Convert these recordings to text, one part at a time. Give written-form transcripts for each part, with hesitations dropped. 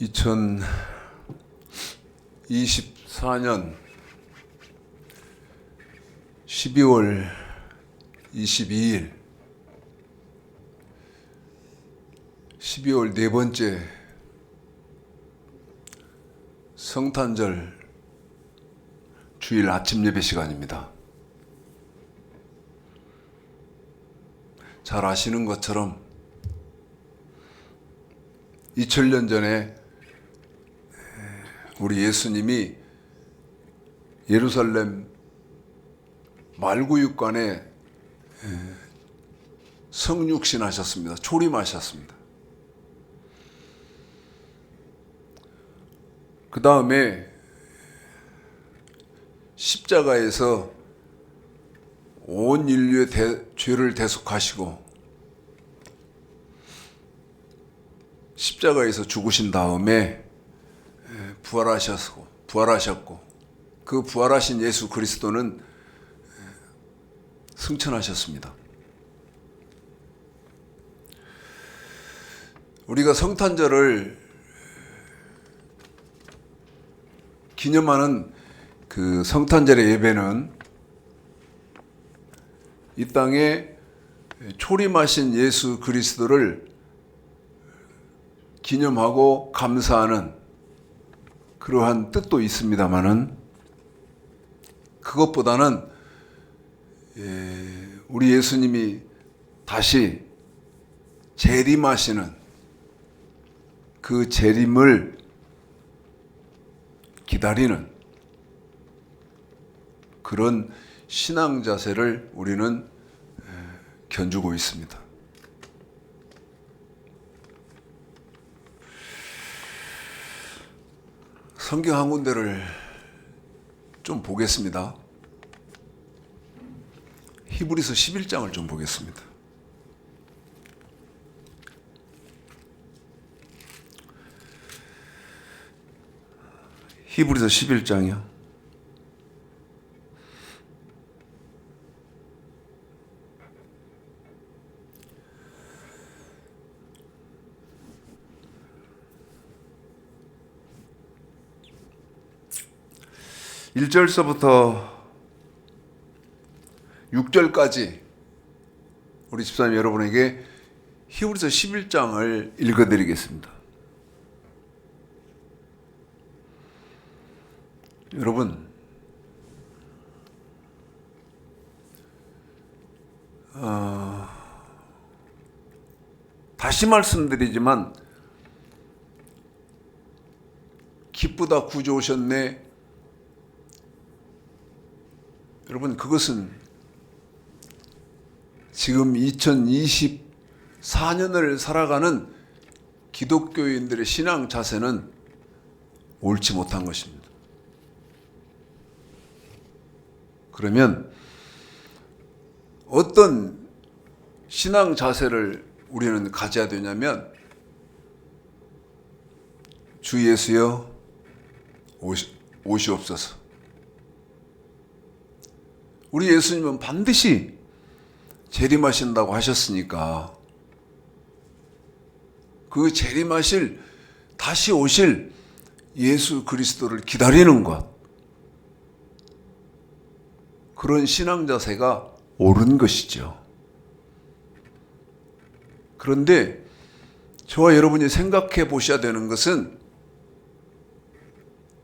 2024년 12월 22일 12월 네 번째 성탄절 주일 아침 예배 시간입니다. 잘 아시는 것처럼 2000년 전에 우리 예수님이 예루살렘 말구육관에 성육신하셨습니다. 초림하셨습니다. 그 다음에 십자가에서 온 인류의 죄를 대속하시고 십자가에서 죽으신 다음에 부활하셨고 그 부활하신 예수 그리스도는 승천하셨습니다. 우리가 성탄절을 기념하는 그 성탄절의 예배는 이 땅에 초림하신 예수 그리스도를 기념하고 감사하는 그러한 뜻도 있습니다마는 그것보다는 우리 예수님이 다시 재림하시는 그 재림을 기다리는 그런 신앙 자세를 우리는 견주고 있습니다. 성경 한 군데를 좀 보겠습니다. 히브리서 11장을 좀 보겠습니다. 히브리서 11장이요. (1절서부터) 6절까지 우리 집사님 여러분에게 히브리서 11장을 읽어드리겠습니다. 여러분, 다시 말씀드리지만 기쁘다 구주 오셨네. 여러분, 그것은 지금 2024년을 살아가는 기독교인들의 신앙 자세는 옳지 못한 것입니다. 그러면 어떤 신앙 자세를 우리는 가져야 되냐면, 주 예수여 오시옵소서. 우리 예수님은 반드시 재림하신다고 하셨으니까 그 재림하실 다시 오실 예수 그리스도를 기다리는 것, 그런 신앙 자세가 옳은 것이죠. 그런데 저와 여러분이 생각해 보셔야 되는 것은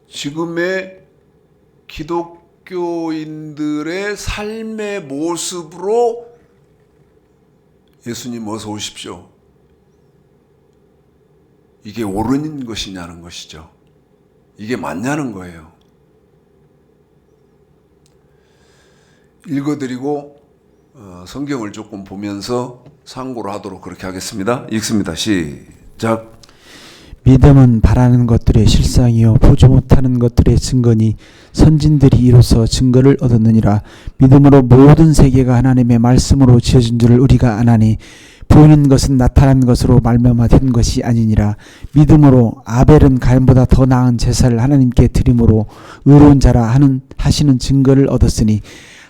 지금의 기독교인들의 삶의 모습으로 예수님 어서 오십시오, 이게 옳은 것이냐는 것이죠. 이게 맞냐는 거예요. 읽어드리고 성경을 조금 보면서 상고를 하도록 그렇게 하겠습니다. 읽습니다. 시작. 믿음은 바라는 것들의 실상이요 보지 못하는 것들의 증거니 선진들이 이로써 증거를 얻었느니라. 믿음으로 모든 세계가 하나님의 말씀으로 지어진 줄을 우리가 아나니 보이는 것은 나타난 것으로 말미암아 된 것이 아니니라. 믿음으로 아벨은 가인보다 더 나은 제사를 하나님께 드림으로 의로운 자라 하시는 증거를 얻었으니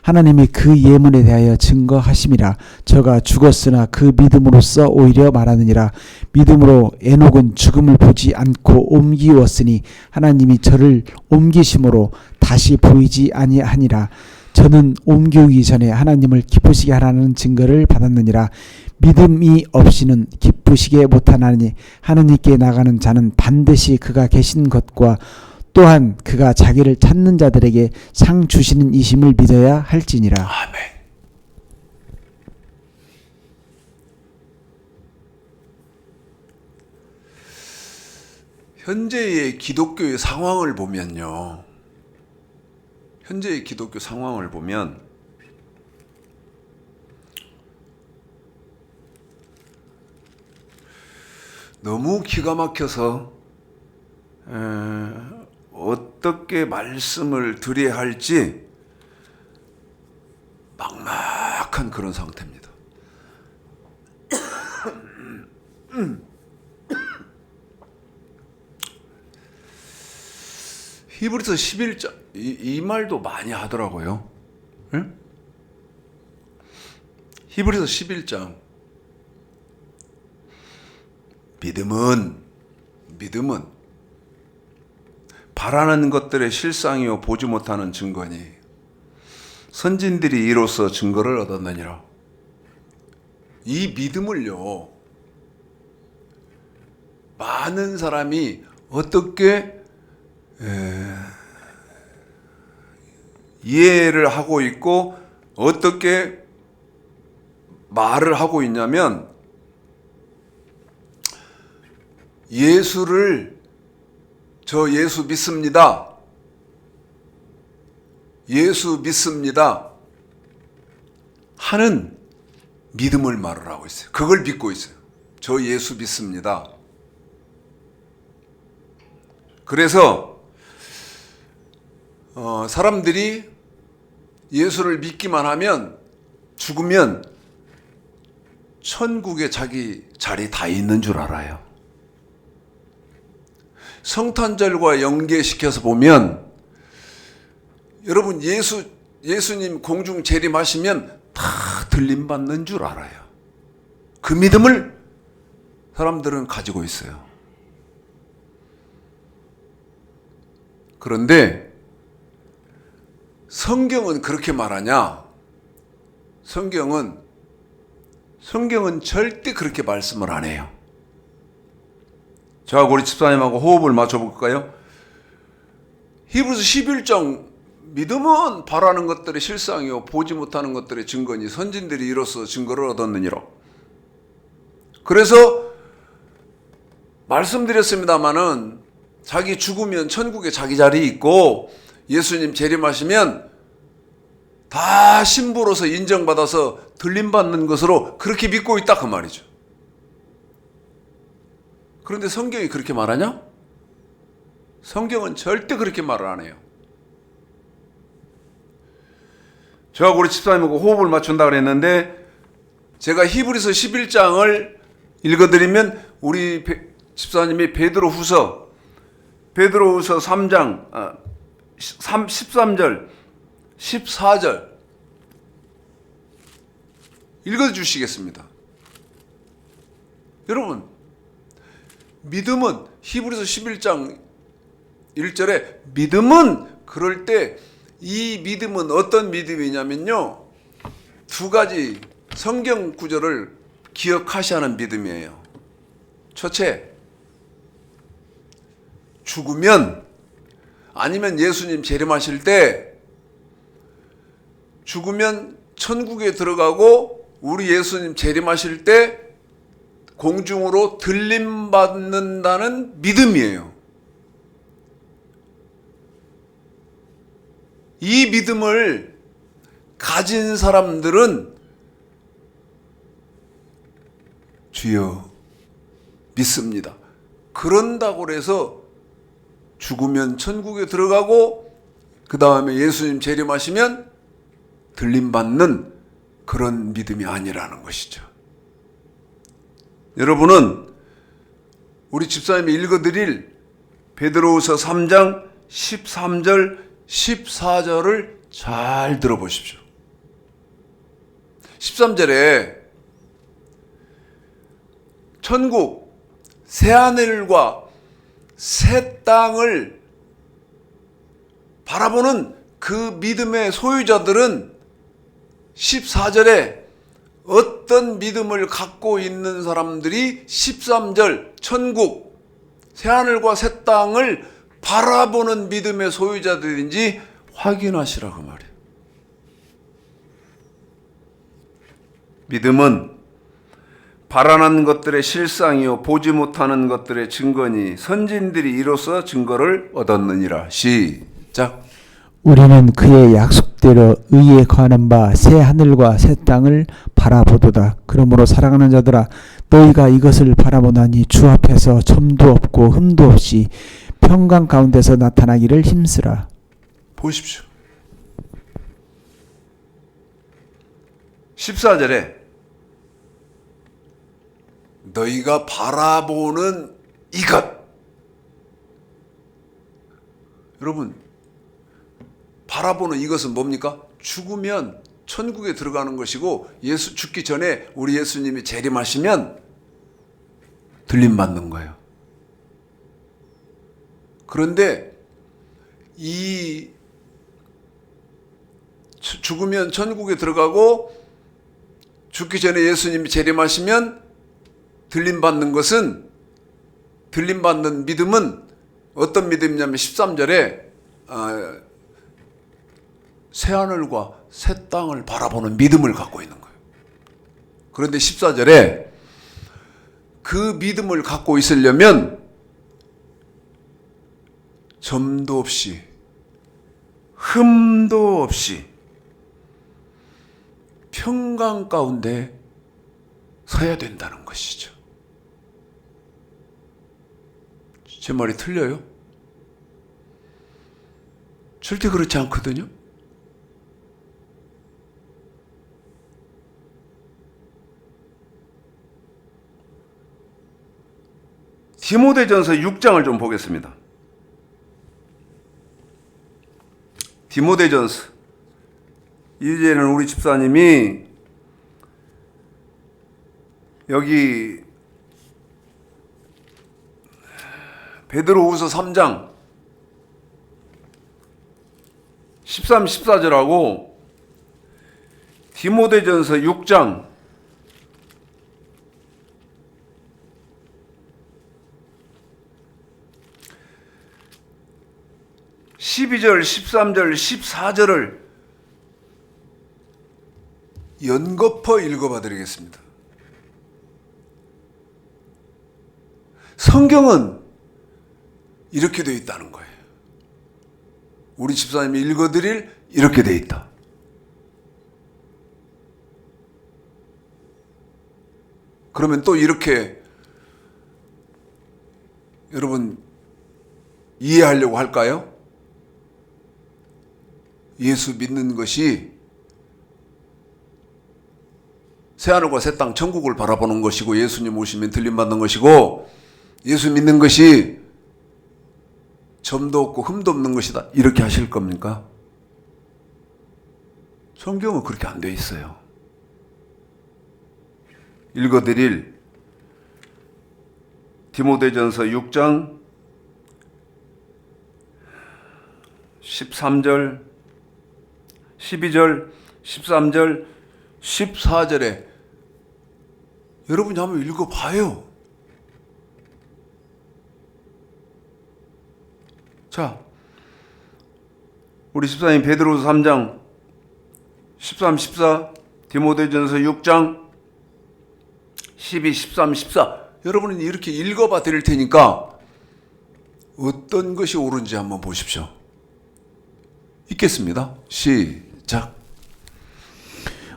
하나님이 그 예문에 대하여 증거하심이라. 저가 죽었으나 그 믿음으로써 오히려 말하느니라. 믿음으로 에녹은 죽음을 보지 않고 옮기웠으니 하나님이 저를 옮기심으로 다시 보이지 아니하니라. 저는 옮기우기 전에 하나님을 기쁘시게 하라는 증거를 받았느니라. 믿음이 없이는 기쁘시게 못하나니 하나님께 나가는 자는 반드시 그가 계신 것과 또한 그가 자기를 찾는 자들에게 상 주시는 이심을 믿어야 할지니라. 아멘. 현재의 기독교의 상황을 보면요. 현재의 기독교 상황을 보면 너무 기가 막혀서 어떻게 말씀을 드려야 할지 막막한 그런 상태입니다. 히브리서 11장 이 말도 많이 하더라고요. 응? 히브리서 11장 믿음은 바라는 것들의 실상이요 보지 못하는 증거니 선진들이 이로써 증거를 얻었느니라. 이 믿음을요 많은 사람이 어떻게 이해를 하고 있고 어떻게 말을 하고 있냐면 저 예수 믿습니다. 예수 믿습니다. 하는 믿음을 말을 하고 있어요. 그걸 믿고 있어요. 저 예수 믿습니다. 그래서 사람들이 예수를 믿기만 하면 죽으면 천국에 자기 자리 다 있는 줄 알아요. 성탄절과 연계시켜서 보면 여러분 예수님 공중 재림하시면 다 들림받는 줄 알아요. 그 믿음을 사람들은 가지고 있어요. 그런데 성경은 그렇게 말하냐? 성경은 절대 그렇게 말씀을 안 해요. 자, 우리 집사님하고 호흡을 맞춰볼까요? 히브리서 11장 믿음은 바라는 것들의 실상이요 보지 못하는 것들의 증거니 선진들이 이로써 증거를 얻었느니라. 그래서 말씀드렸습니다마는 자기 죽으면 천국에 자기 자리 있고 예수님 재림하시면 다 신부로서 인정받아서 들림받는 것으로 그렇게 믿고 있다 그 말이죠. 그런데 성경이 그렇게 말하냐? 성경은 절대 그렇게 말을 안 해요. 제가 우리 집사님하고 호흡을 맞춘다 그랬는데 제가 히브리서 11장을 읽어드리면 우리 집사님이 베드로후서 3장 13절 14절 읽어주시겠습니다. 여러분 믿음은 히브리서 11장 1절에 믿음은 그럴 때 이 믿음은 어떤 믿음이냐면요 두 가지 성경 구절을 기억하셔야 하는 믿음이에요. 첫째, 죽으면 아니면 예수님 재림하실 때 죽으면 천국에 들어가고 우리 예수님 재림하실 때 공중으로 들림받는다는 믿음이에요. 이 믿음을 가진 사람들은 주여 믿습니다. 그런다고 해서 죽으면 천국에 들어가고 그 다음에 예수님 재림하시면 들림받는 그런 믿음이 아니라는 것이죠. 여러분은 우리 집사님이 읽어드릴 베드로후서 3장 13절 14절을 잘 들어보십시오. 13절에 천국, 새하늘과 새 땅을 바라보는 그 믿음의 소유자들은 14절에 어떤 믿음을 갖고 있는 사람들이 13절 천국, 새하늘과 새 땅을 바라보는 믿음의 소유자들인지 확인하시라고 말이에요. 믿음은 바라는 것들의 실상이요 보지 못하는 것들의 증거니 선진들이 이로써 증거를 얻었느니라. 시작. 우리는 그의 약속대로 의에 관한 바 새 하늘과 새 땅을 바라보도다. 그러므로 사랑하는 자들아 너희가 이것을 바라보나니 주 앞에서 점도 없고 흠도 없이 평강 가운데서 나타나기를 힘쓰라. 보십시오. 14절에 너희가 바라보는 이것. 여러분, 바라보는 이것은 뭡니까? 죽으면 천국에 들어가는 것이고 예수 죽기 전에 우리 예수님이 재림하시면 들림받는 거예요. 그런데 이 죽으면 천국에 들어가고 죽기 전에 예수님이 재림하시면 들림받는 것은, 들림받는 믿음은 어떤 믿음이냐면 13절에 새하늘과 새 땅을 바라보는 믿음을 갖고 있는 거예요. 그런데 14절에 그 믿음을 갖고 있으려면 점도 없이 흠도 없이 평강 가운데 서야 된다는 것이죠. 제 말이 틀려요? 절대 그렇지 않거든요. 디모데전서 6장을 좀 보겠습니다. 디모데전서, 이제는 우리 집사님이 여기 베드로후서 3장 13, 14절하고 디모데전서 6장 12절, 13절, 14절을 연거푸 읽어봐 드리겠습니다. 성경은 이렇게 되어 있다는 거예요. 우리 집사님이 읽어드릴 이렇게 되어 있다. 그러면 또 이렇게 여러분 이해하려고 할까요? 예수 믿는 것이 새하늘과 새 땅 천국을 바라보는 것이고 예수님 오시면 들림받는 것이고 예수 믿는 것이 점도 없고 흠도 없는 것이다. 이렇게 하실 겁니까? 성경은 그렇게 안 되어 있어요. 읽어드릴 디모데전서 6장 13절, 12절, 13절, 14절에 여러분이 한번 읽어봐요. 자, 우리 집사님 베드로후서 3장 13, 14, 디모데전서 6장 12, 13, 14 여러분은 이렇게 읽어봐 드릴 테니까 어떤 것이 옳은지 한번 보십시오. 읽겠습니다. 시작.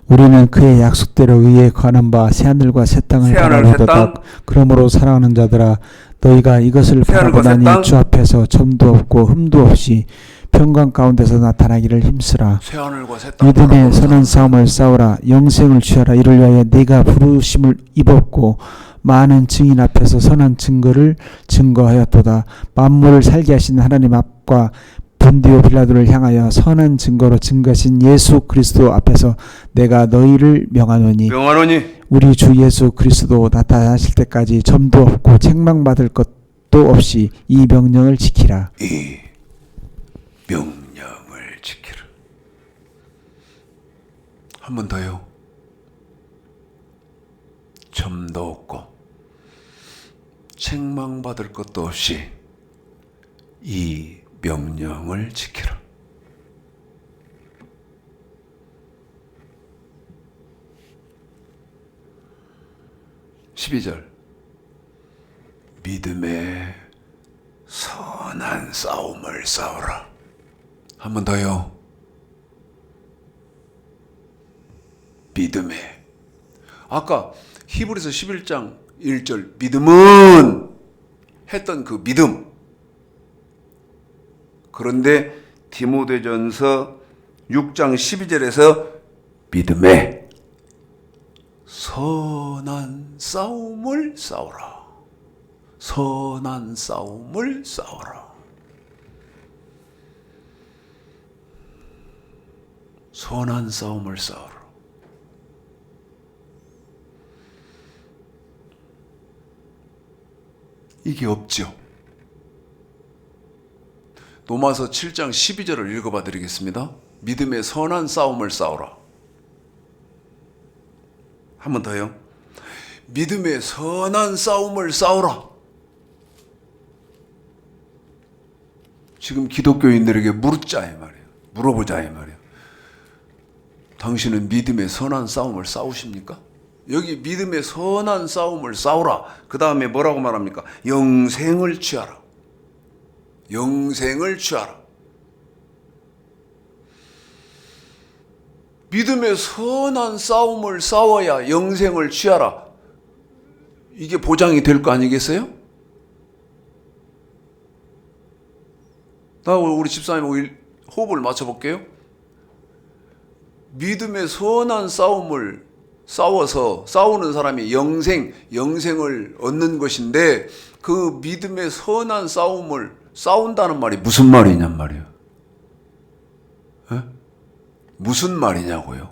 우리는 그의 약속대로 의에 관한 바 새하늘과 새 땅을 새하늘, 새 바라보도다. 땅. 그러므로 사랑하는 자들아 너희가 이것을 새하늘과 새 땅. 바라보나니 주 앞에서 점도 없고 흠도 없이 평강 가운데서 나타나기를 힘쓰라. 새하늘과 새 땅 믿음의 바라보는 선한 사람. 싸움을 싸우라. 영생을 취하라. 이를 위하여 네가 부르심을 입었고 많은 증인 앞에서 선한 증거를 증거하였도다. 만물을 살게 하신 하나님 앞과 본디오 빌라도를 향하여 선한 증거로 증거하신 예수 그리스도 앞에서 내가 너희를 명하노니 우리 주 예수 그리스도 나타나실 때까지 점도 없고 책망받을 것도 없이 이 명령을 지키라. 이 명령을 지키라. 한 번 더요. 점도 없고 책망받을 것도 없이 이 명령을 지키라. (12절) 믿음의 선한 싸움을 싸우라. 한 번 더요. 믿음의, 아까 히브리서 11장 1절 믿음은 했던 그 믿음. 그런데 디모데전서 6장 12절에서 믿음의 선한 싸움을 싸우라. 선한 싸움을 싸우라. 선한 싸움을 싸우라. 이게 없죠. 로마서 7장 12절을 읽어봐 드리겠습니다. 믿음의 선한 싸움을 싸우라. 한 번 더요. 믿음의 선한 싸움을 싸우라. 지금 기독교인들에게 묻자 이 말이에요. 물어보자 이 말이에요. 당신은 믿음의 선한 싸움을 싸우십니까? 여기 믿음의 선한 싸움을 싸우라. 그 다음에 뭐라고 말합니까? 영생을 취하라. 영생을 취하라. 믿음의 선한 싸움을 싸워야 영생을 취하라. 이게 보장이 될 거 아니겠어요? 나 우리 집사님하고 호흡을 맞춰볼게요. 믿음의 선한 싸움을 싸워서 싸우는 사람이 영생을 얻는 것인데 그 믿음의 선한 싸움을 싸운다는 말이 무슨 말이냔 말이에요. 에? 무슨 말이냐고요.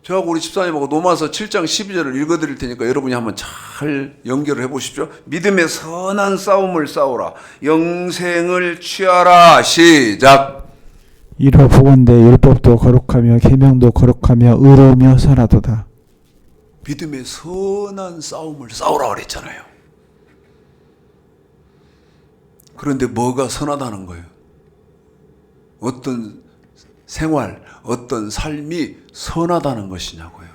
저하고 우리 집사님하고 로마서 7장 12절을 읽어드릴 테니까 여러분이 한번 잘 연결을 해보십시오. 믿음의 선한 싸움을 싸우라. 영생을 취하라. 시작. 이로 보건대 율법도 거룩하며 계명도 거룩하며 의로우며 선하도다. 믿음의 선한 싸움을 싸우라 그랬잖아요. 그런데 뭐가 선하다는 거예요? 어떤 생활, 어떤 삶이 선하다는 것이냐고요.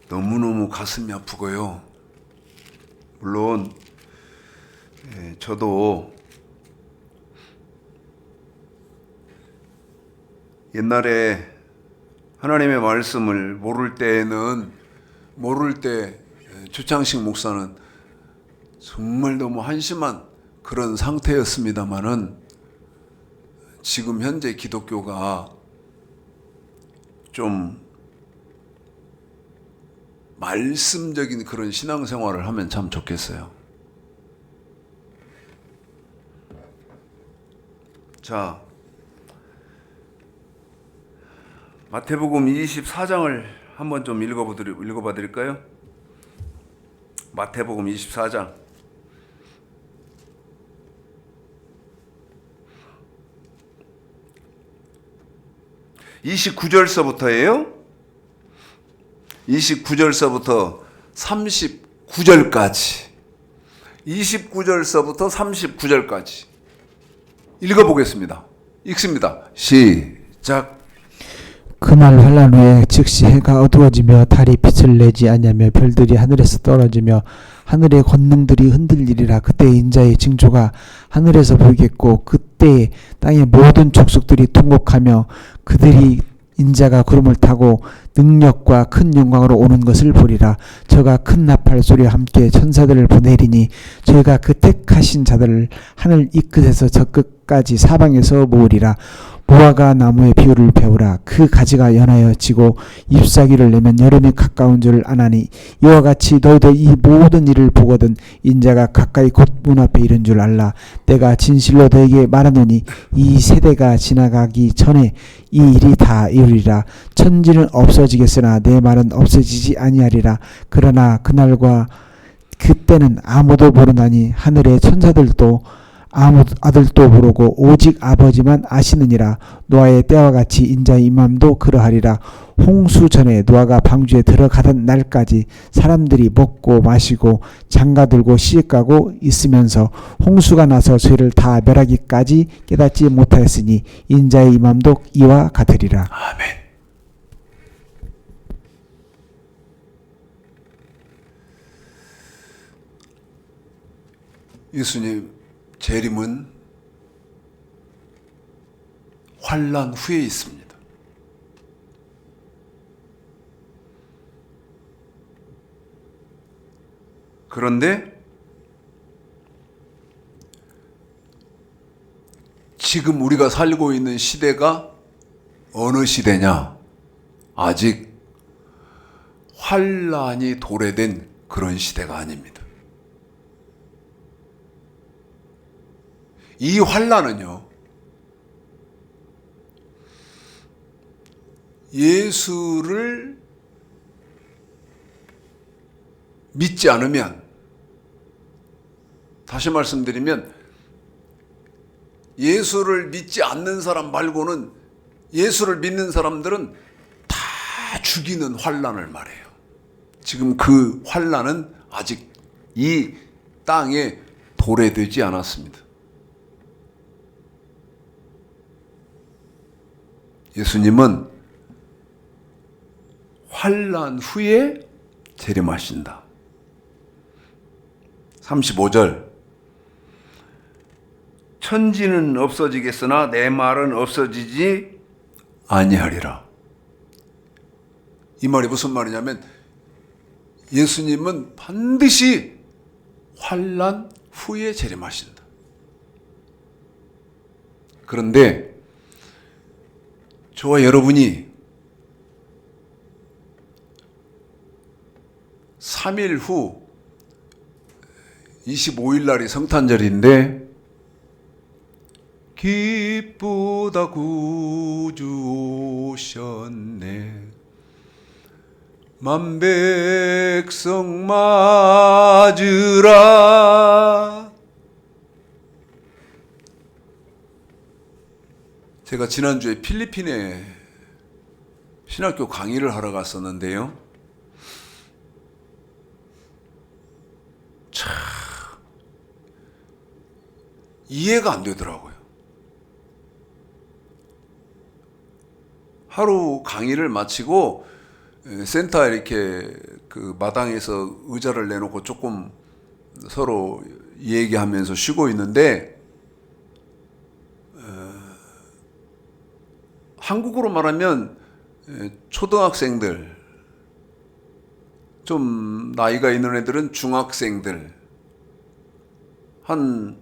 너무너무 가슴이 아프고요. 물론 저도 옛날에 하나님의 말씀을 모를 때 주창식 목사는 정말 너무 한심한 그런 상태였습니다마는 지금 현재 기독교가 좀 말씀적인 그런 신앙생활을 하면 참 좋겠어요. 자, 마태복음 24장을 한번 좀 읽어봐 드릴까요? 마태복음 24장. (29절서부터예요) 29절서부터 39절까지 29절서부터 39절까지 읽어보겠습니다. 읽습니다. 시작. 그날 환란 후에 즉시 해가 어두워지며 달이 빛을 내지 아니하며 별들이 하늘에서 떨어지며 하늘의 권능들이 흔들리리라. 그때 인자의 징조가 하늘에서 보이겠고 그때 땅의 모든 족속들이 통곡하며 그들이 인자가 구름을 타고 능력과 큰 영광으로 오는 것을 보리라. 저가 큰 나팔 소리와 함께 천사들을 보내리니 저희가 그 택하신 자들을 하늘 이 끝에서 저 끝까지 사방에서 모으리라. 무화과 나무의 비유를 배우라. 그 가지가 연하여 지고 잎사귀를 내면 여름이 가까운 줄을 아나니 이와 같이 너희도 이 모든 일을 보거든 인자가 가까이 곧 문 앞에 이른 줄 알라. 내가 진실로 너에게 말하노니 이 세대가 지나가기 전에 이 일이 다 이루리라. 천지는 없어지겠으나 내 말은 없어지지 아니하리라. 그러나 그날과 그때는 아무도 모르나니 하늘의 천사들도 아무 아들도 모르고 오직 아버지만 아시느니라. 노아의 때와 같이 인자의 임함도 그러하리라. 홍수 전에 노아가 방주에 들어가던 날까지 사람들이 먹고 마시고 장가들고 시집가고 있으면서 홍수가 나서 죄를 다 멸하기까지 깨닫지 못하였으니 인자의 임함도 이와 같으리라. 아멘. 예수님 재림은 환난 후에 있습니다. 그런데 지금 우리가 살고 있는 시대가 어느 시대냐? 아직 환난이 도래된 그런 시대가 아닙니다. 이 환난은요, 예수를 믿지 않으면, 다시 말씀드리면 예수를 믿지 않는 사람 말고는 예수를 믿는 사람들은 다 죽이는 환난을 말해요. 지금 그 환난은 아직 이 땅에 도래되지 않았습니다. 예수님은 환난 후에 재림하신다. 35절 천지는 없어지겠으나 내 말은 없어지지 아니하리라. 이 말이 무슨 말이냐면 예수님은 반드시 환난 후에 재림하신다. 그런데 저와 여러분이 3일 후 25일 날이 성탄절인데 기쁘다 구주 오셨네 만백성 맞으라. 제가 지난주에 필리핀에 신학교 강의를 하러 갔었는데요. 참 이해가 안 되더라고요. 하루 강의를 마치고 센터에 이렇게 그 마당에서 의자를 내놓고 조금 서로 얘기하면서 쉬고 있는데 한국으로 말하면 초등학생들, 좀 나이가 있는 애들은 중학생들, 한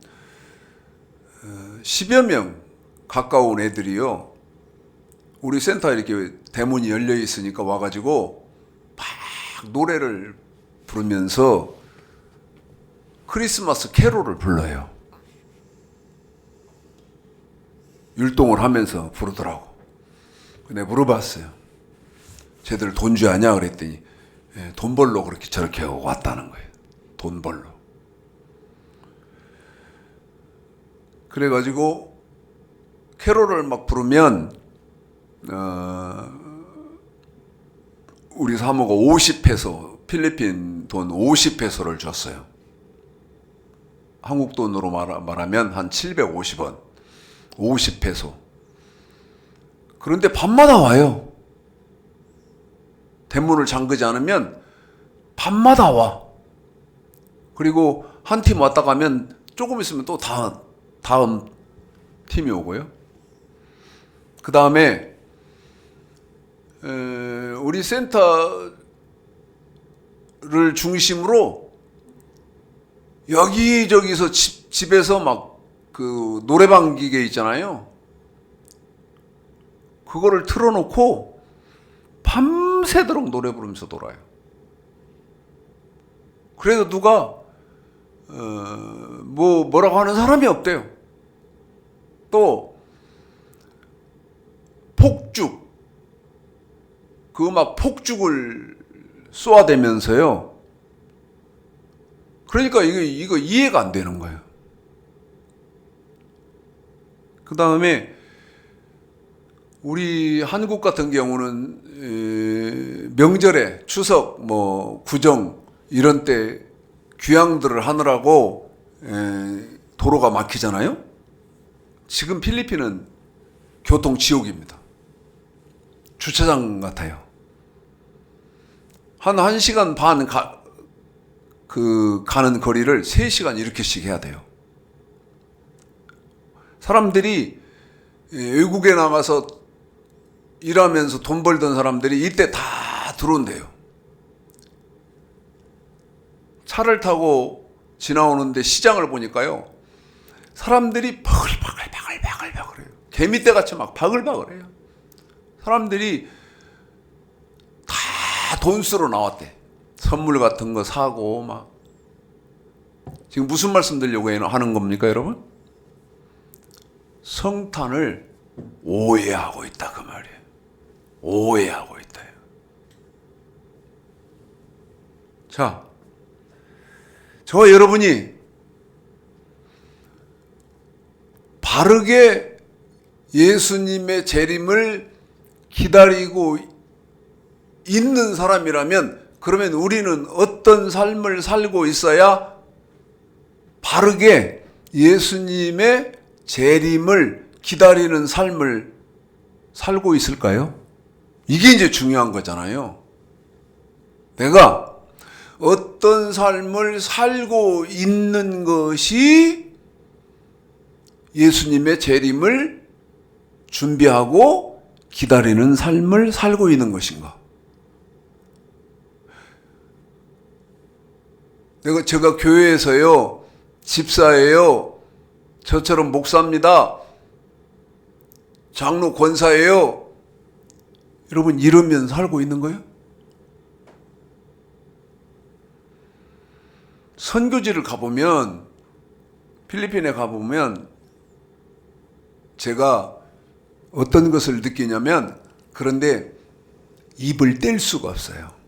10여 명 가까운 애들이요. 우리 센터에 이렇게 대문이 열려 있으니까 와가지고 막 노래를 부르면서 크리스마스 캐롤을 불러요. 율동을 하면서 부르더라고. 내가 물어봤어요. 쟤들 돈 줘야냐 그랬더니 돈 벌러 그렇게 저렇게 왔다는 거예요. 돈 벌러. 그래가지고 캐롤을 막 부르면 우리 사모가 50페소, 필리핀 돈 50페소를 줬어요. 한국 돈으로 말하면 한 750원, 50페소. 그런데 밤마다 와요. 대문을 잠그지 않으면 밤마다 와. 그리고 한 팀 왔다 가면 조금 있으면 또 다음 팀이 오고요. 그 다음에 우리 센터를 중심으로 여기저기서 집에서 막 그 노래방 기계 있잖아요. 그거를 틀어놓고 밤새도록 노래 부르면서 놀아요. 그래도 누가 뭐라고 하는 사람이 없대요. 또 폭죽, 그 막 폭죽을 쏘아대면서요. 그러니까 이거 이해가 안 되는 거예요. 그 다음에 우리 한국 같은 경우는 명절에 추석, 구정 이런 때 귀향들을 하느라고 도로가 막히잖아요. 지금 필리핀은 교통 지옥입니다. 주차장 같아요. 한 1시간 반 가는 거리를 3시간 이렇게씩 해야 돼요. 사람들이 외국에 나가서 일하면서 돈 벌던 사람들이 이때 다 들어온대요. 차를 타고 지나오는데 시장을 보니까요, 사람들이 바글바글해요. 개미떼 같이 막 바글바글해요. 사람들이 다 돈 쓰러 나왔대. 선물 같은 거 사고 막. 지금 무슨 말씀 드리려고 하는 겁니까, 여러분? 성탄을 오해하고 있다 그 말이에요. 오해하고 있다. 자, 저와 여러분이 바르게 예수님의 재림을 기다리고 있는 사람이라면, 그러면 우리는 어떤 삶을 살고 있어야 바르게 예수님의 재림을 기다리는 삶을 살고 있을까요? 이게 이제 중요한 거잖아요. 내가 어떤 삶을 살고 있는 것이 예수님의 재림을 준비하고 기다리는 삶을 살고 있는 것인가? 제가 교회에서요, 집사예요, 저처럼 목사입니다, 장로 권사예요, 여러분 이러면 살고 있는 거예요? 선교지를 가보면, 필리핀에 가보면 제가 어떤 것을 느끼냐면, 그런데 입을 뗄 수가 없어요.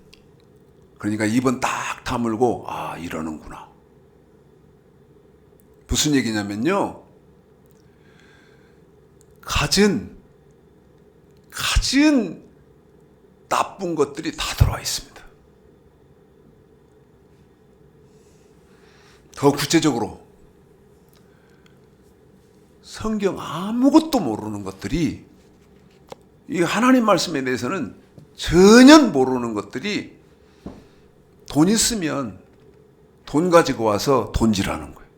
그러니까 입은 딱 다물고, 아, 이러는구나. 무슨 얘기냐면요, 갖은 나쁜 것들이 다 들어와 있습니다. 더 구체적으로, 성경 아무것도 모르는 것들이, 이 하나님 말씀에 대해서는 전혀 모르는 것들이 돈 있으면 돈 가지고 와서 돈질하는 거예요.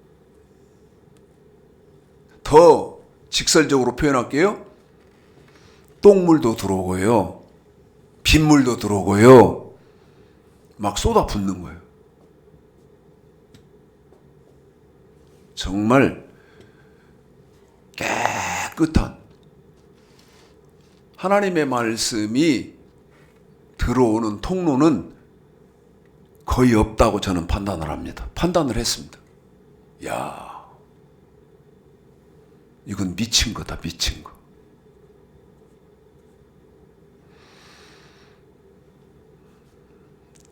더 직설적으로 표현할게요. 똥물도 들어오고요, 빗물도 들어오고요, 막 쏟아붓는 거예요. 정말 깨끗한 하나님의 말씀이 들어오는 통로는 거의 없다고 저는 판단을 합니다. 판단을 했습니다. 야, 이건 미친 거다, 미친 거.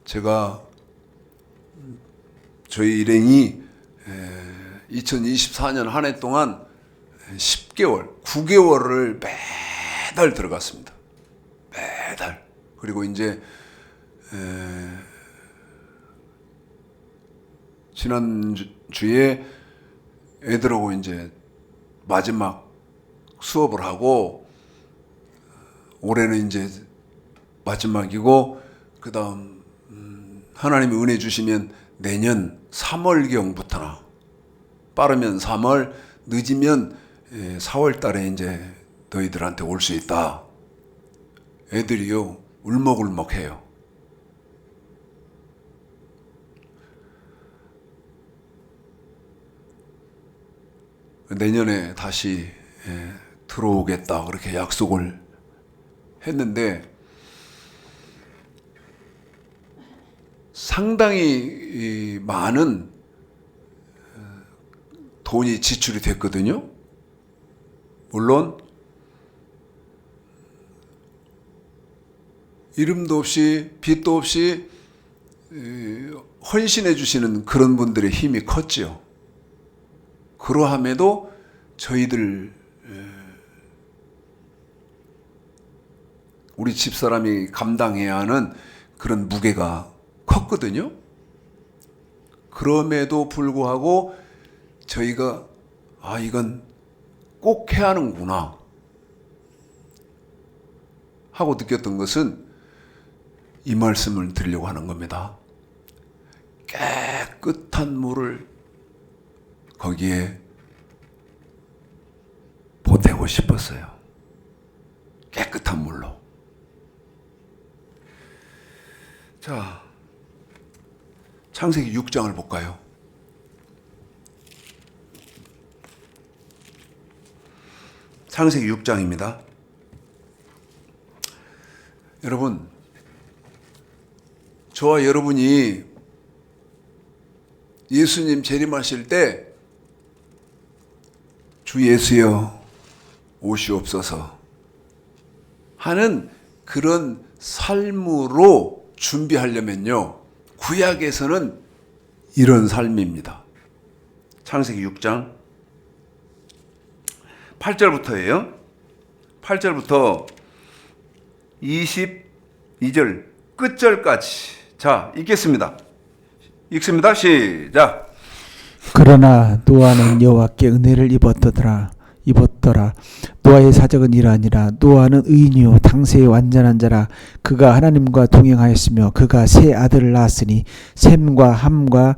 제가 저희 일행이 2024년 한 해 동안 10개월, 9개월을 매달 들어갔습니다. 매달. 그리고 이제 지난주에 애들하고 이제 마지막 수업을 하고, 올해는 이제 마지막이고, 그 다음 하나님이 은혜 주시면 내년 3월경부터나, 빠르면 3월, 늦으면 4월 달에 이제 너희들한테 올 수 있다, 애들이요 울먹울먹해요. 내년에 다시 들어오겠다 그렇게 약속을 했는데 상당히 많은 돈이 지출이 됐거든요. 물론 이름도 없이 빚도 없이 헌신해 주시는 그런 분들의 힘이 컸지요. 그러함에도 저희들 우리 집사람이 감당해야 하는 그런 무게가 컸거든요. 그럼에도 불구하고 저희가 이건 꼭 해야 하는구나 하고 느꼈던 것은 이 말씀을 드리려고 하는 겁니다. 깨끗한 물을 거기에 보태고 싶었어요. 깨끗한 물로. 자, 창세기 6장을 볼까요? 창세기 6장입니다. 여러분, 저와 여러분이 예수님 재림하실 때 주 예수여 오시옵소서 하는 그런 삶으로 준비하려면요, 구약에서는 이런 삶입니다. 창세기 6장 8절부터예요. 8절부터 22절 끝절까지. 자, 읽겠습니다. 읽습니다. 시작. 그러나 노아는 여호와께 은혜를 입었더라. 노아의 사적은 이러하니라. 노아는 의인이요 당세의 완전한 자라. 그가 하나님과 동행하였으며 그가 세 아들을 낳았으니 셈과 함과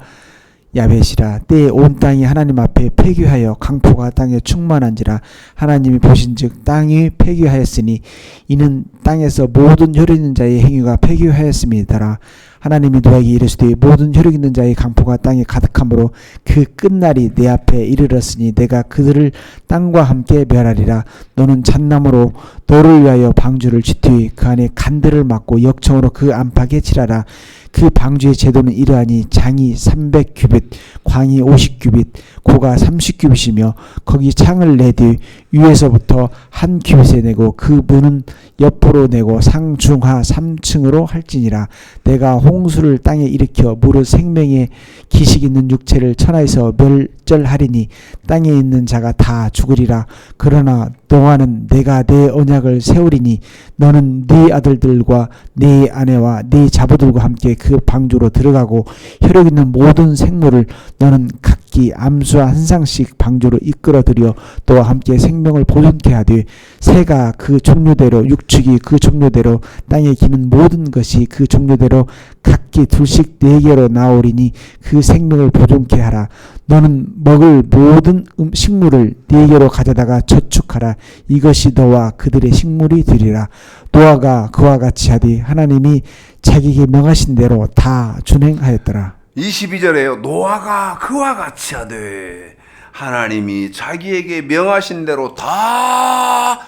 야벳이라. 때에 온 땅이 하나님 앞에 폐귀하여 강포가 땅에 충만한지라. 하나님이 보신즉 땅이 폐귀하였으니 이는 땅에서 모든 혈육 있는 자의 행위가 폐귀하였음이더라. 하나님이 노아에게 이르시되 모든 혈육 있는 자의 강포가 땅에 가득함으로 그 끝날이 내 앞에 이르렀으니 내가 그들을 땅과 함께 멸하리라. 너는 잣나무로 너를 위하여 방주를 짓되 그 안에 간들을 막고 역청으로 그 안팎에 칠하라. 그 방주의 제도는 이러하니 장이 300규빗, 광이 50규빗, 고가 30규빗이며 거기 창을 내뒤 위에서부터 한 규빗에 내고 그 문은 옆으로 내고 상중하 3층으로 할지니라. 내가 홍수를 땅에 일으켜 무릇 생명의 기식 있는 육체를 천하에서 멸절하리니 땅에 있는 자가 다 죽으리라. 그러나 노아는 내가 내 언약을 세우리니 너는 네 아들들과 네 아내와 네 자부들과 함께 그 방주로 들어가고 혈육 있는 모든 생물을 너는 각기 암수와 한 쌍씩 방주로 이끌어들여 또와 함께 생명을 보존케 하되 새가 그 종류대로 육축이 그 종류대로 땅에 기는 모든 것이 그 종류대로 각기 둘씩 4개로 나오리니 그 생명을 보존케 하라. 너는 먹을 모든 식물을 4개로 가져다가 저축하라. 이것이 너와 그들의 식물이 되리라. 노아가 그와 같이 하되 하나님이 자기에게 명하신 대로 다 준행하였더라. 22절에요. 노아가 그와 같이 하되 하나님이 자기에게 명하신 대로 다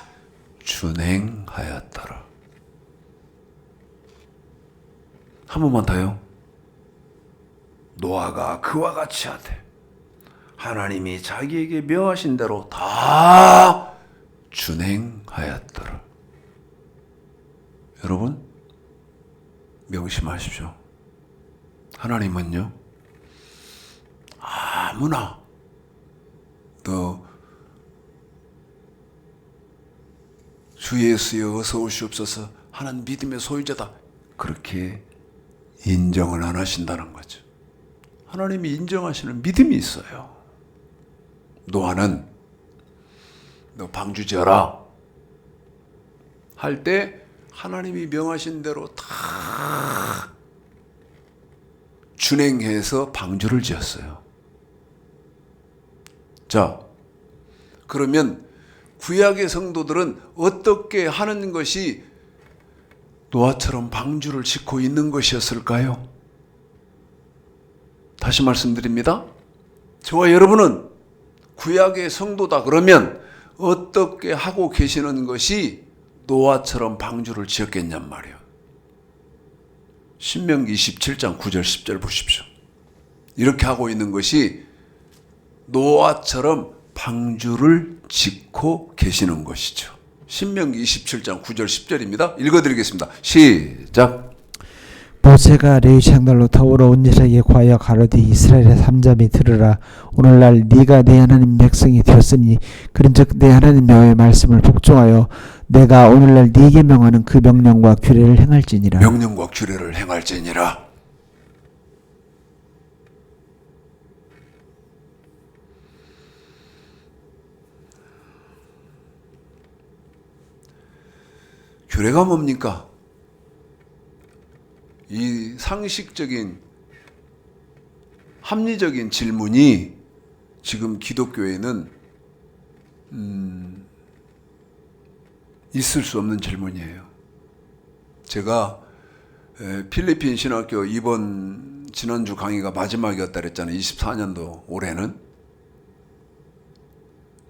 준행하였더라. 한 번만 더요. 노아가 그와 같이 하되 하나님이 자기에게 명하신 대로 다 준행하였더라. 여러분, 명심하십시오. 하나님은요, 아무나 너 주 예수여 어서 오시옵소서 하는 믿음의 소유자다 그렇게 인정을 안 하신다는 거죠. 하나님이 인정하시는 믿음이 있어요. 노아는 너 방주 지어라 할 때 하나님이 명하신 대로 다 준행해서 방주를 지었어요. 자, 그러면 구약의 성도들은 어떻게 하는 것이 노아처럼 방주를 짓고 있는 것이었을까요? 다시 말씀드립니다. 저와 여러분은 구약의 성도다 그러면 어떻게 하고 계시는 것이 노아처럼 방주를 지었겠냔 말이에요. 신명기 27장 9절 10절 보십시오. 이렇게 하고 있는 것이 노아처럼 방주를 짓고 계시는 것이죠. 신명기 27장 9절 10절입니다. 읽어드리겠습니다. 시작. 모세가 레위 장날로 타오러 온 이스라엘에게 과여 가로되 이스라엘의 삼자매 들으라. 오늘날 네가 내 하나님 백성이 되었으니 그런즉 내 하나님 여호와의 말씀을 복종하여 내가 오늘날 네게 명하는 그 명령과 규례를 행할지니라. 명령과 규례를 행할지니라. 규례가 뭡니까? 이 상식적인 합리적인 질문이 지금 기독교에는 있을 수 없는 질문이에요. 제가 필리핀 신학교 이번 지난주 강의가 마지막이었다 그랬잖아요. 24년도 올해는.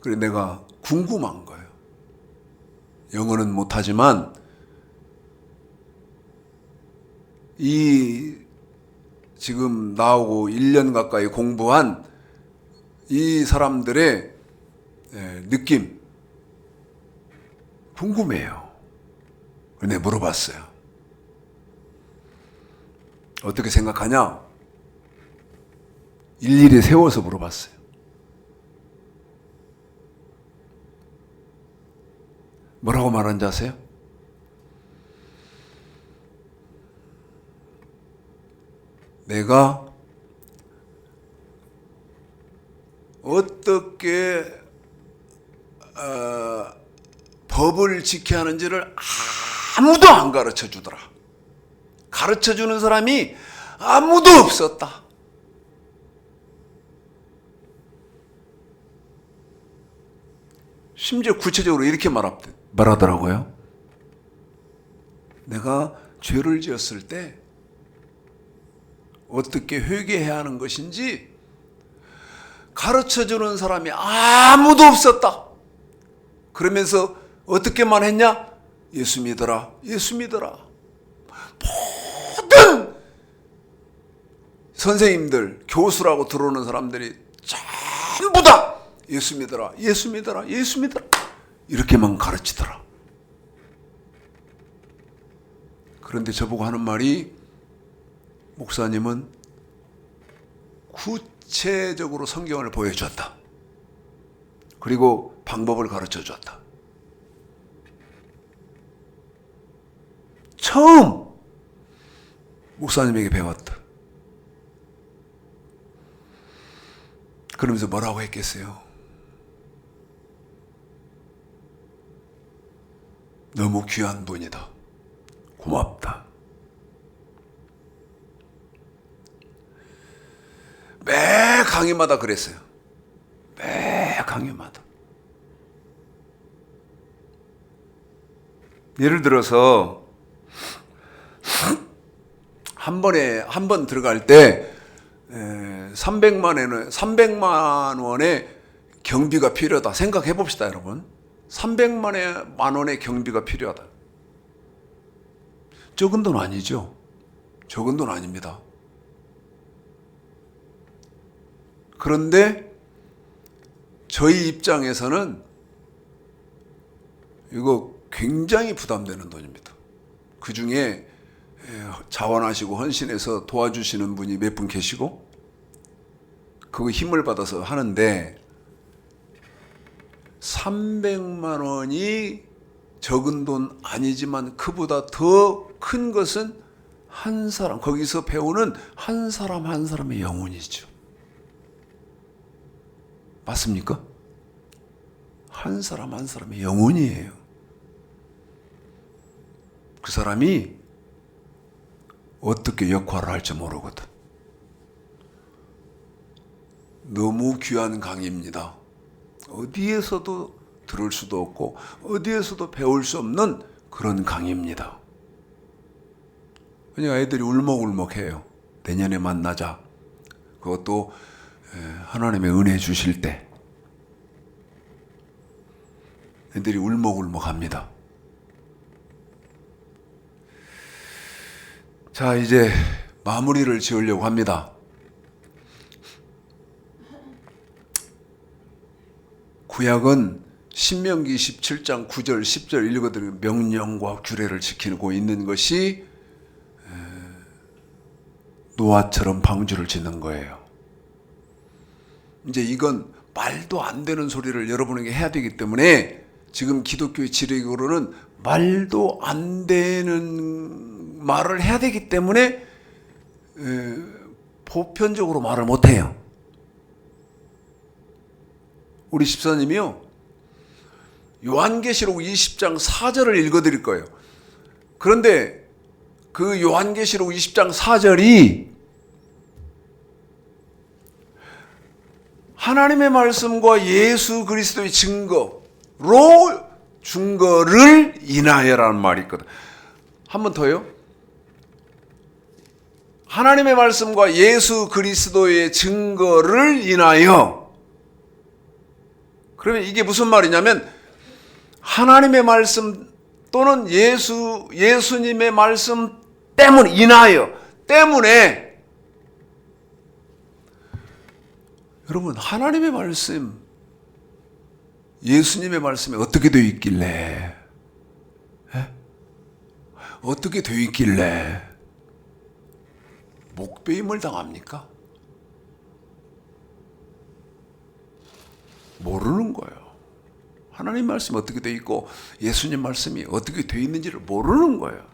그래 내가 궁금한 거예요. 영어는 못하지만 이 지금 나오고 1년 가까이 공부한 이 사람들의 느낌 궁금해요. 근데 물어봤어요. 어떻게 생각하냐? 일일이 세워서 물어봤어요. 뭐라고 말한지 아세요? 내가 어떻게 법을 지켜야 하는지를 아무도 안 가르쳐 주더라. 가르쳐 주는 사람이 아무도 없었다. 심지어 구체적으로 이렇게 말하더라고요. 내가 죄를 지었을 때 어떻게 회개해야 하는 것인지 가르쳐주는 사람이 아무도 없었다. 그러면서 어떻게만 했냐? 예수 믿어라, 예수 믿어라. 모든 선생님들, 교수라고 들어오는 사람들이 전부 다 예수 믿어라, 예수 믿어라, 예수 믿어라. 이렇게만 가르치더라. 그런데 저보고 하는 말이, 목사님은 구체적으로 성경을 보여줬다. 그리고 방법을 가르쳐 줬다. 처음 목사님에게 배웠다. 그러면서 뭐라고 했겠어요? 너무 귀한 분이다. 고맙다. 매 강의마다 그랬어요. 매 강의마다. 예를 들어서 한 번 들어갈 때 300만 원의 경비가 필요하다. 생각해 봅시다, 여러분. 300만 원의 경비가 필요하다. 적은 돈 아니죠. 적은 돈 아닙니다. 그런데 저희 입장에서는 이거 굉장히 부담되는 돈입니다. 그 중에 자원하시고 헌신해서 도와주시는 분이 몇 분 계시고 그거 힘을 받아서 하는데 300만 원이 적은 돈 아니지만 그보다 더 큰 것은 한 사람, 거기서 배우는 한 사람 한 사람의 영혼이죠. 맞습니까? 한 사람 한 사람의 영혼이에요. 그 사람이 어떻게 역할을 할지 모르거든. 너무 귀한 강의입니다. 어디에서도 들을 수도 없고 어디에서도 배울 수 없는 그런 강의입니다. 그러니까 애들이 울먹울먹해요. 내년에 만나자. 그것도 하나님의 은혜 주실 때. 애들이 울먹울먹합니다. 자, 이제 마무리를 지으려고 합니다. 구약은 신명기 17장 9절 10절 읽어드리는 명령과 규례를 지키고 있는 것이 노아처럼 방주를 짓는 거예요. 이제 이건 말도 안 되는 소리를 여러분에게 해야 되기 때문에 지금 기독교의 지력으로는 말도 안 되는 말을 해야 되기 때문에 보편적으로 말을 못해요. 우리 집사님이요, 요한계시록 20장 4절을 읽어드릴 거예요. 그런데 그 요한계시록 20장 4절이 하나님의 말씀과 예수 그리스도의 증거를 인하여라는 말이 있거든. 한 번 더요. 하나님의 말씀과 예수 그리스도의 증거를 인하여. 그러면 이게 무슨 말이냐면 하나님의 말씀 또는 예수님의 말씀 때문에 여러분, 하나님의 말씀, 예수님의 말씀이 어떻게 되어 있길래, 어떻게 되어 있길래 목배임을 당합니까? 모르는 거예요. 하나님 말씀이 어떻게 되어 있고 예수님 말씀이 어떻게 되어 있는지를 모르는 거예요.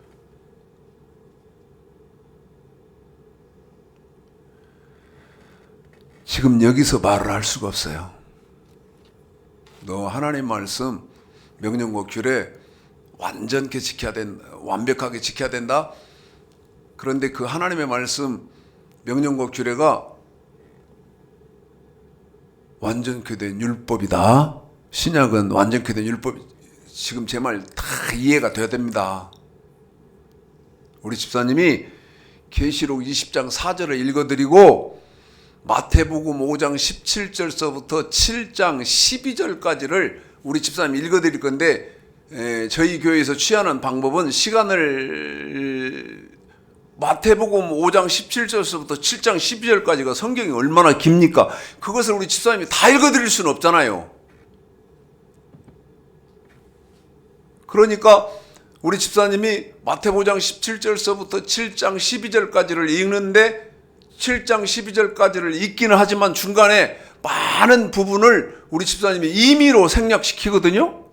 지금 여기서 말을 할 수가 없어요. 너 하나님 말씀, 명령과 규례 완벽하게 지켜야 된다. 그런데 그 하나님의 말씀, 명령과 규례가 완전케 된 율법이다. 신약은 완전케 된 율법. 지금 제 말 다 이해가 돼야 됩니다. 우리 집사님이 계시록 20장 4절을 읽어드리고 마태복음 5장 17절서부터 7장 12절까지를 우리 집사님 읽어드릴 건데, 저희 교회에서 취하는 방법은 시간을 마태복음 5장 17절서부터 7장 12절까지가 성경이 얼마나 깁니까? 그것을 우리 집사님이 다 읽어드릴 수는 없잖아요. 그러니까 우리 집사님이 마태복음 5장 17절서부터 7장 12절까지를 읽는데 7장 12절까지를 읽기는 하지만 중간에 많은 부분을 우리 집사님이 임의로 생략시키거든요.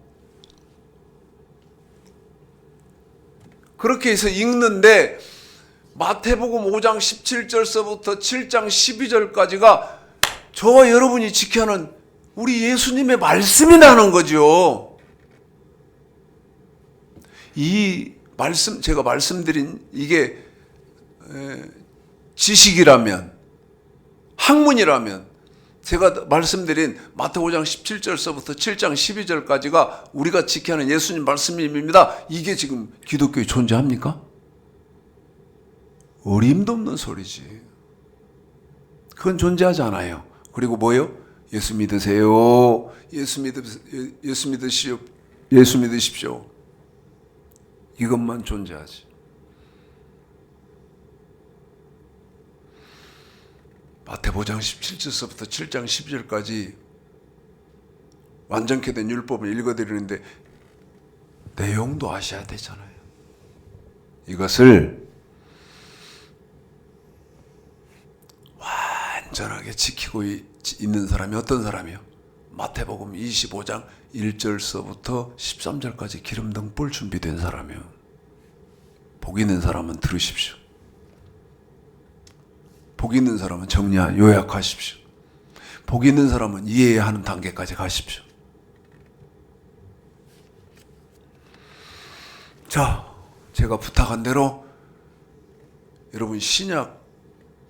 그렇게 해서 읽는데 마태복음 5장 17절서부터 7장 12절까지가 저와 여러분이 지켜야 하는 우리 예수님의 말씀이라는 거죠. 이 말씀, 제가 말씀드린 이게 지식이라면, 학문이라면, 제가 말씀드린 마태복음 5장 17절서부터 7장 12절까지가 우리가 지켜야 하는 예수님 말씀입니다. 이게 지금 기독교에 존재합니까? 어림도 없는 소리지. 그건 존재하지 않아요. 그리고 뭐예요? 예수 믿으세요. 예수 믿으십시오. 이것만 존재하지. 마태복음 5장 17절서부터 7장 12절까지 완전케 된 율법을 읽어드리는데 내용도 아셔야 되잖아요. 이것을 완전하게 지키고 있는 사람이 어떤 사람이요? 마태복음 25장 1절서부터 13절까지 기름등 뿔 준비된 사람이요. 복 있는 사람은 들으십시오. 복 있는 사람은 요약하십시오. 복 있는 사람은 이해하는 단계까지 가십시오. 자, 제가 부탁한 대로 여러분 신약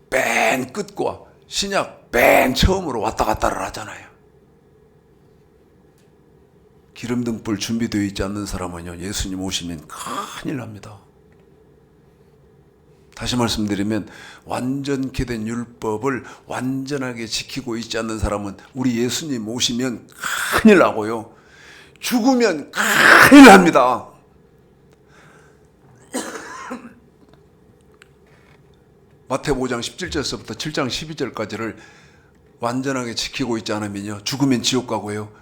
맨 끝과 신약 맨 처음으로 왔다 갔다를 하잖아요. 기름등불 준비되어 있지 않는 사람은요, 예수님 오시면 큰일 납니다. 다시 말씀드리면 완전케 된 율법을 완전하게 지키고 있지 않는 사람은 우리 예수님 오시면 큰일 나고요. 죽으면 큰일 납니다. 마태복음 5장 17절서부터 7장 12절까지를 완전하게 지키고 있지 않으면요, 죽으면 지옥 가고요.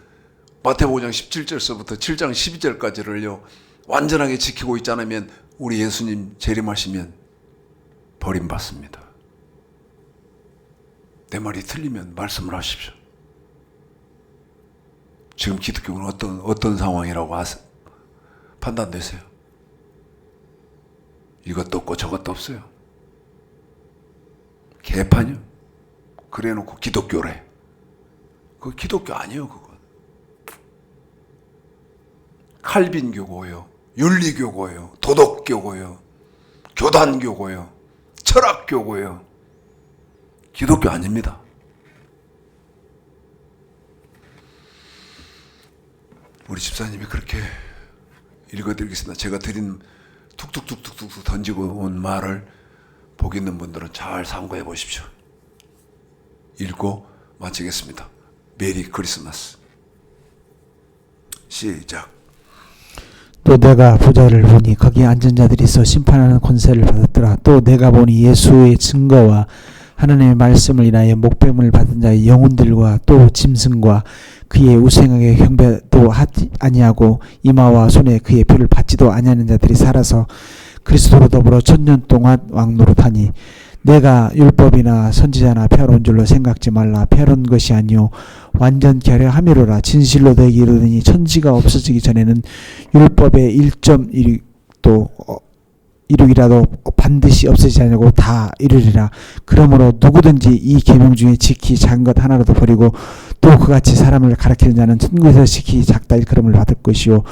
마태복음 5장 17절서부터 7장 12절까지를요 완전하게 지키고 있지 않으면 우리 예수님 재림하시면 버림받습니다. 내 말이 틀리면 말씀을 하십시오. 지금 기독교는 어떤 상황이라고 판단되세요? 이것도 없고 저것도 없어요. 개판이요. 그래 놓고 기독교래. 그거 기독교 아니에요. 그건 칼빈교고요, 윤리교고요, 도덕교고요, 교단교고요, 철학교고요. 기독교 아닙니다. 우리 집사님이 그렇게 읽어드리겠습니다. 제가 드린 툭툭툭툭툭 던지고 온 말을 복 있는 분들은 잘 참고해 보십시오. 읽고 마치겠습니다. 메리 크리스마스. 시작. 또 내가 보좌를 보니 거기에 앉은 자들이 있어 심판하는 권세를 받았더라. 또 내가 보니 예수의 증거와 하나님의 말씀을 인하여 목배임을 받은 자의 영혼들과 또 짐승과 그의 우상에게 경배도 하지 아니하고 이마와 손에 그의 표를 받지도 아니하는 자들이 살아서 그리스도로 더불어 천년 동안 왕노릇하니 내가 율법이나 선지자나 폐하로운 줄로 생각지 말라. 폐하로운 것이 아니요 완전케 하려 함이로라. 진실로 너에게 이르더니 천지가 없어지기 전에는 율법의 1.1도 이루기라도 반드시 없어지지 않고 다 이루리라. 그러므로 누구든지 이 계명 중에 지키 작은 것 하나라도 버리고 또 그같이 사람을 가르치는 자는 천국에서 지키 작다 일컬음을 받을 것이요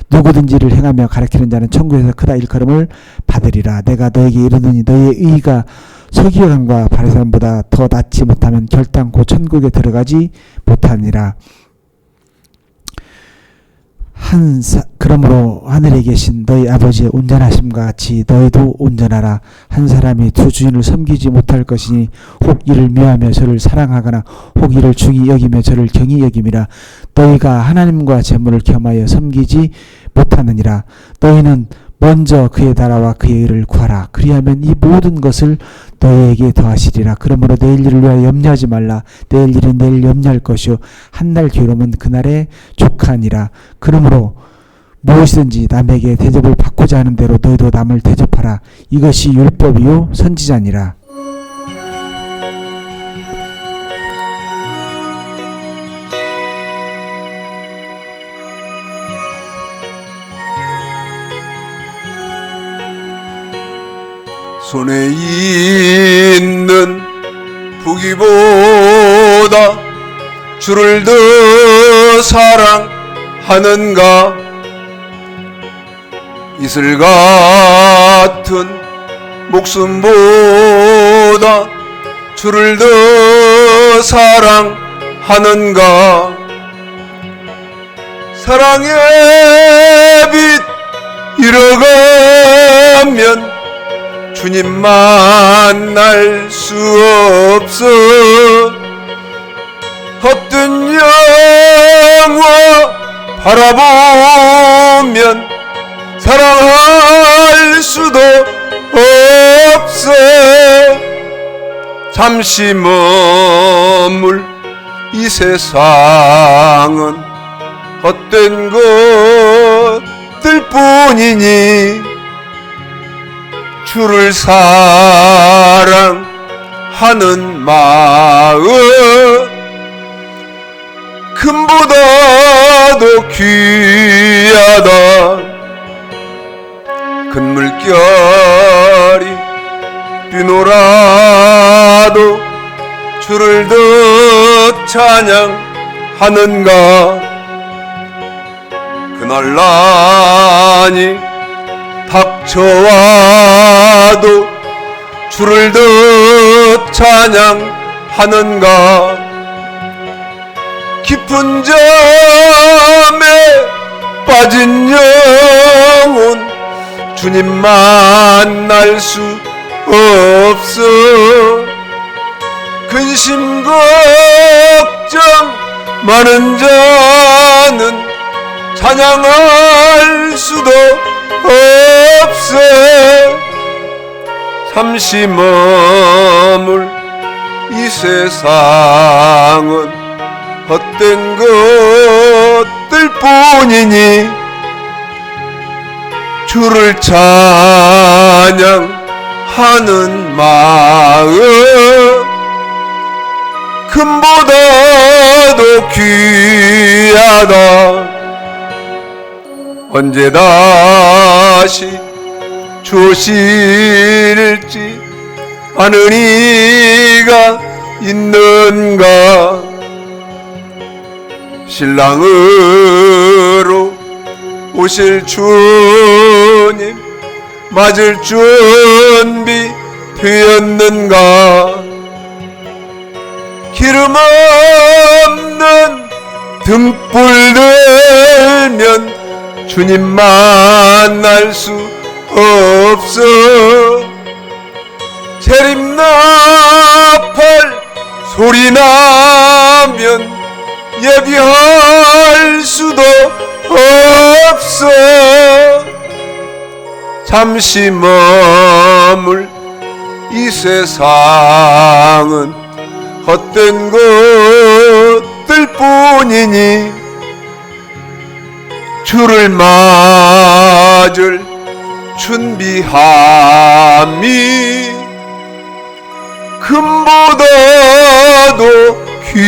누구든지 이를 행하며 가르치는 자는 천국에서 크다 일컬음을 받으리라. 내가 너에게 이르더니 너희의 의가 서기관과 바리새인보다 더 낫지 못하면 결단코 천국에 들어가지 못하니라. 그러므로 하늘에 계신 너희 아버지의 온전하심과 같이 너희도 온전하라. 한 사람이 두 주인을 섬기지 못할 것이니 혹 이를 미워하며 저를 사랑하거나 혹 이를 중히 여기며 저를 경히 여김이라. 너희가 하나님과 재물을 겸하여 섬기지 못하느니라. 너희는 먼저 그의 나라와 그의 의를 구하라. 그리하면 이 모든 것을 너희에게 더하시리라. 그러므로 내일 일을 위하여 염려하지 말라. 내일 일은 내일 염려할 것이요 한 날 괴로움은 그날에 족하니라. 그러므로 무엇이든지 남에게 대접을 받고자 하는 대로 너희도 남을 대접하라. 이것이 율법이요 선지자니라. 손에 있는 부귀보다 주를 더 사랑하는가. 이슬 같은 목숨보다 주를 더 사랑하는가. 사랑의 빛 잃어가면 주님 만날 수 없어. 헛된 영화 바라보면 사랑할 수도 없어. 잠시 머물 이 세상은 헛된 것들 뿐이니 주를 사랑하는 마음 금보다도 귀하다. 큰 물결이 뛰놀아도 주를 더 찬양하는가. 그날 난이 닥쳐와도 주를 더 찬양하는가. 깊은 잠에 빠진 영혼 주님 만날 수 없어. 근심 걱정 많은 자는 찬양할 수도 없어. 잠시 머물 이 세상은 헛된 것들 뿐이니 주를 찬양하는 마음 금보다도 귀하다. 언제 다시 주실지 아는 이가 있는가. 신랑으로 오실 주님 맞을 준비 되었는가. 기름 없는 등불 들면 주님 만날 수 없어. 재림나팔 소리 나면 예비할 수도 없어. 잠시 머물 이 세상은 헛된 것들 뿐이니 주를 맞을 준비함이 금보다도 귀